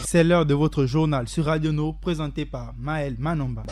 C'est l'heure de votre journal sur Radio No, présenté par Maël Manomba.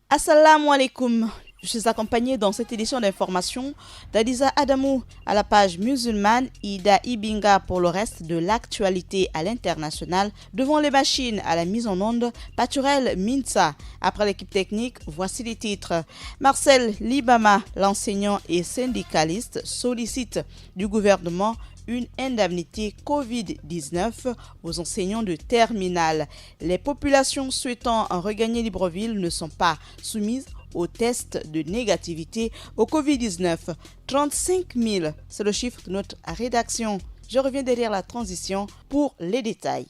Assalamu alaikum. Je suis accompagnée dans cette édition d'information d'Adiza Adamou à la page musulmane, Ida Ibinga pour le reste de l'actualité à l'international. Devant les machines à la mise en onde, Paturel Minsa. Après l'équipe technique, voici les titres. Marcel Libama, l'enseignant et syndicaliste, sollicite du gouvernement une indemnité Covid-19 aux enseignants de terminale. Les populations souhaitant regagner Libreville ne sont pas soumises aux tests de négativité au Covid-19. 35 000, c'est le chiffre de notre rédaction. Je reviens derrière la transition pour les détails.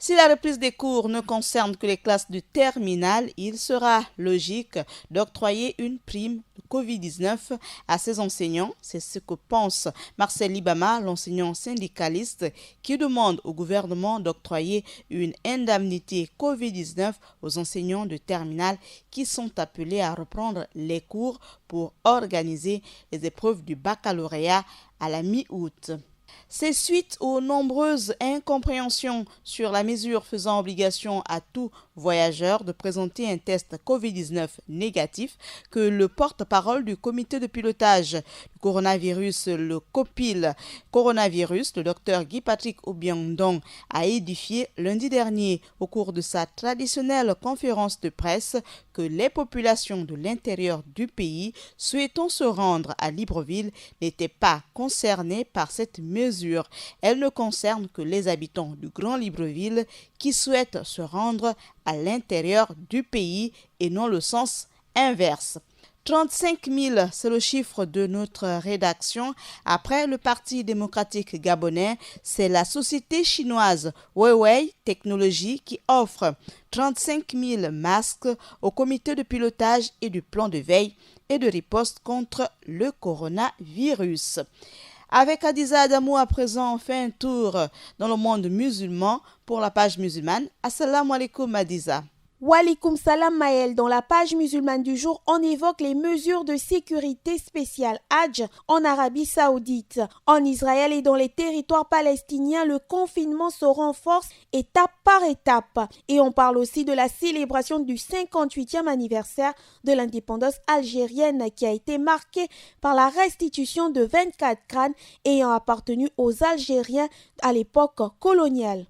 Si la reprise des cours ne concerne que les classes de terminale, il sera logique d'octroyer une prime de Covid-19 à ces enseignants. C'est ce que pense Marcel Libama, l'enseignant syndicaliste, qui demande au gouvernement d'octroyer une indemnité Covid-19 aux enseignants de terminale qui sont appelés à reprendre les cours pour organiser les épreuves du baccalauréat à la mi-août. C'est suite aux nombreuses incompréhensions sur la mesure faisant obligation à tout voyageur de présenter un test Covid-19 négatif que le porte-parole du comité de pilotage du coronavirus, le COPIL coronavirus, le docteur Guy-Patrick Obiandong, a édifié lundi dernier au cours de sa traditionnelle conférence de presse que les populations de l'intérieur du pays souhaitant se rendre à Libreville n'étaient pas concernées par cette mesure. Elle ne concerne que les habitants du Grand Libreville qui souhaitent se rendre à l'intérieur du pays et non le sens inverse. 35 000, c'est le chiffre de notre rédaction. Après le Parti démocratique gabonais, c'est la société chinoise Huawei Technologies qui offre 35 000 masques au comité de pilotage et du plan de veille et de riposte contre le coronavirus. Avec Adiza Adamou à présent, on fait un tour dans le monde musulman pour la page musulmane. Assalamu alaikum Adiza. Walikoum salam Maël. Dans la page musulmane du jour, on évoque les mesures de sécurité spéciale Hajj en Arabie Saoudite. En Israël et dans les territoires palestiniens, le confinement se renforce étape par étape. Et on parle aussi de la célébration du 58e anniversaire de l'indépendance algérienne qui a été marquée par la restitution de 24 crânes ayant appartenu aux Algériens à l'époque coloniale.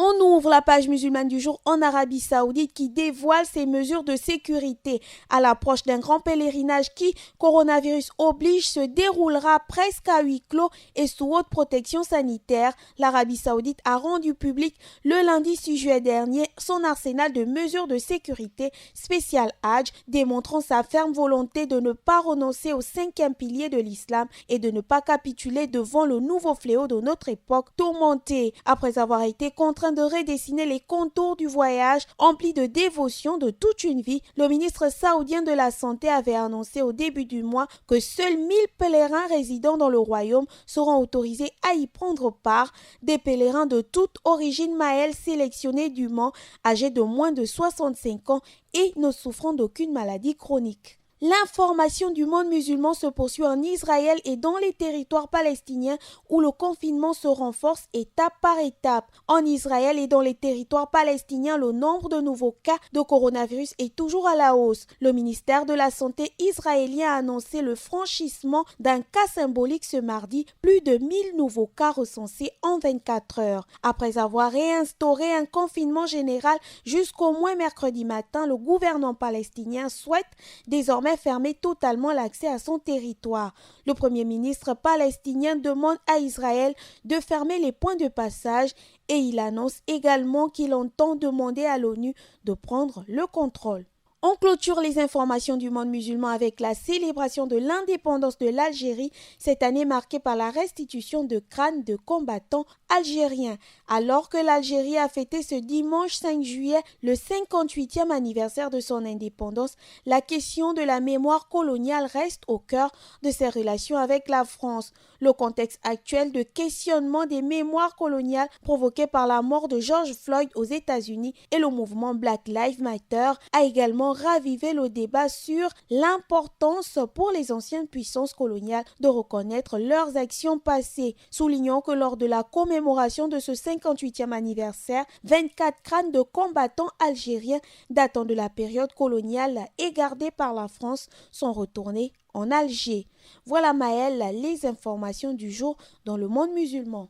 On ouvre la page musulmane du jour en Arabie Saoudite qui dévoile ses mesures de sécurité à l'approche d'un grand pèlerinage qui, coronavirus oblige, se déroulera presque à huis clos et sous haute protection sanitaire. L'Arabie Saoudite a rendu public le lundi 6 juillet dernier son arsenal de mesures de sécurité spéciales Hajj, démontrant sa ferme volonté de ne pas renoncer au 5e pilier de l'islam et de ne pas capituler devant le nouveau fléau de notre époque tourmentée. Après avoir été contraint de redessiner les contours du voyage empli de dévotion de toute une vie, le ministre saoudien de la Santé avait annoncé au début du mois que seuls 1000 pèlerins résidant dans le royaume seront autorisés à y prendre part, des pèlerins de toute origine Maël sélectionnés dûment, âgés de moins de 65 ans et ne souffrant d'aucune maladie chronique. L'information du monde musulman se poursuit en Israël et dans les territoires palestiniens où le confinement se renforce étape par étape. En Israël et dans les territoires palestiniens, le nombre de nouveaux cas de coronavirus est toujours à la hausse. Le ministère de la Santé israélien a annoncé le franchissement d'un cas symbolique ce mardi, plus de 1000 nouveaux cas recensés en 24 heures. Après avoir réinstauré un confinement général jusqu'au moins mercredi matin, le gouvernement palestinien souhaite désormais fermer totalement l'accès à son territoire. Le premier ministre palestinien demande à Israël de fermer les points de passage et il annonce également qu'il entend demander à l'ONU de prendre le contrôle. On clôture les informations du monde musulman avec la célébration de l'indépendance de l'Algérie, cette année marquée par la restitution de crânes de combattants algérien. Alors que l'Algérie a fêté ce dimanche 5 juillet le 58e anniversaire de son indépendance, la question de la mémoire coloniale reste au cœur de ses relations avec la France. Le contexte actuel de questionnement des mémoires coloniales provoqué par la mort de George Floyd aux États-Unis et le mouvement Black Lives Matter a également ravivé le débat sur l'importance pour les anciennes puissances coloniales de reconnaître leurs actions passées. Soulignons que lors de la commémoration de ce 58e anniversaire, 24 crânes de combattants algériens datant de la période coloniale et gardés par la France sont retournés en Alger. Voilà Maëlle, les informations du jour dans le monde musulman.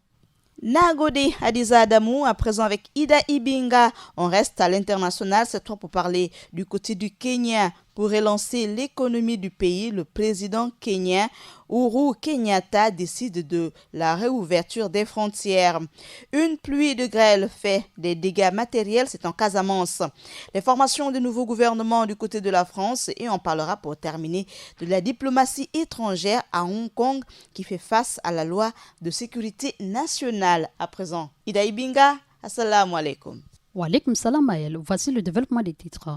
Nagode Hadiza Adamou, à présent avec Ida Ibinga. On reste à l'international, cette fois pour parler du côté du Kenya. Pour relancer l'économie du pays, le président kenyan Uhuru Kenyatta décide de la réouverture des frontières. Une pluie de grêle fait des dégâts matériels, c'est en Casamance. Les formations du nouveau gouvernement du côté de la France, et on parlera pour terminer de la diplomatie étrangère à Hong Kong qui fait face à la loi de sécurité nationale. À présent, Ida Ibinga, assalamu alaikum. Wa alaikum salam Maël, voici le développement des titres.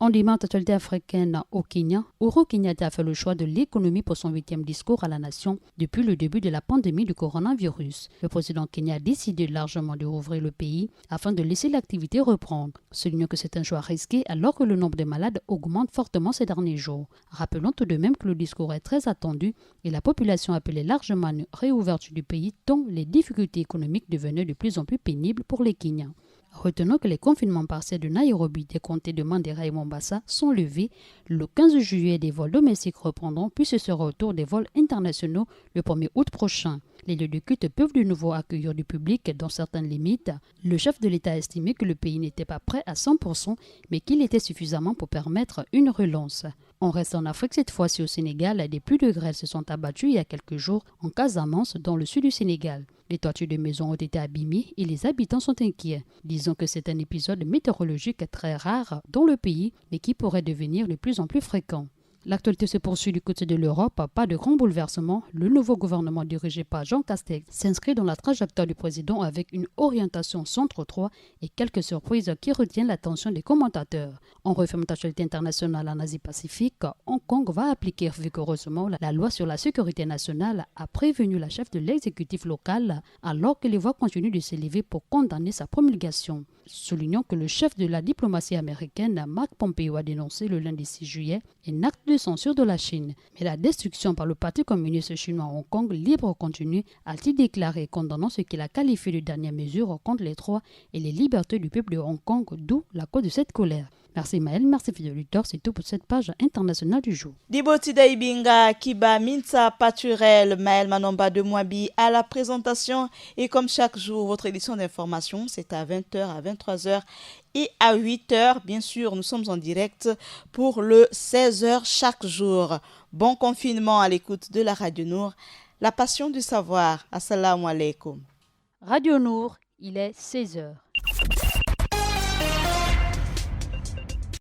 En dimanche actualité africaine au Kenya, Uhuru Kenyatta a fait le choix de l'économie pour son 8e discours à la nation depuis le début de la pandémie du coronavirus. Le président Kenya a décidé largement de rouvrir le pays afin de laisser l'activité reprendre. Soulignons que c'est un choix risqué alors que le nombre de malades augmente fortement ces derniers jours. Rappelons tout de même que le discours est très attendu et la population appelait largement à une réouverture du pays dont les difficultés économiques devenaient de plus en plus pénibles pour les Kenyans. Retenons que les confinements partiels de Nairobi, des comtés de Mandera et Mombasa sont levés. Le 15 juillet, des vols domestiques reprendront, puis ce sera au tour des vols internationaux le 1er août prochain. Les lieux de culte peuvent de nouveau accueillir du public dans certaines limites. Le chef de l'État a estimé que le pays n'était pas prêt à 100%, mais qu'il était suffisamment pour permettre une relance. On reste en Afrique cette fois-ci au Sénégal. Des pluies de grêle se sont abattues il y a quelques jours en Casamance, dans le sud du Sénégal. Les toitures de maisons ont été abîmées et les habitants sont inquiets. Disons que c'est un épisode météorologique très rare dans le pays, mais qui pourrait devenir de plus en plus fréquent. L'actualité se poursuit du côté de l'Europe, pas de grands bouleversements. Le nouveau gouvernement dirigé par Jean Castex s'inscrit dans la trajectoire du président avec une orientation centre-droit et quelques surprises qui retiennent l'attention des commentateurs. En refermant l'actualité internationale en Asie-Pacifique, Hong Kong va appliquer vigoureusement la loi sur la sécurité nationale, a prévenu la chef de l'exécutif local, alors que les voix continuent de s'élever pour condamner sa promulgation. Soulignons que le chef de la diplomatie américaine, Mark Pompeo, a dénoncé le lundi 6 juillet un acte de censure de la Chine. Mais la destruction par le Parti communiste chinois à Hong Kong libre continue, a-t-il déclaré, condamnant ce qu'il a qualifié de dernière mesure contre les droits et les libertés du peuple de Hong Kong, d'où la cause de cette colère. Merci Maël, merci fidèle, c'est tout pour cette page internationale du jour. Diboti Daibinga, Kiba Minta Paturel, Maël Manomba de Mwabi à la présentation. Et comme chaque jour, votre édition d'information, c'est à 20h, à 23h et à 8h. Bien sûr, nous sommes en direct pour le 16h chaque jour. Bon confinement à l'écoute de la Radio Nour. La passion du savoir. Assalamu alaikum. Radio Nour, il est 16h.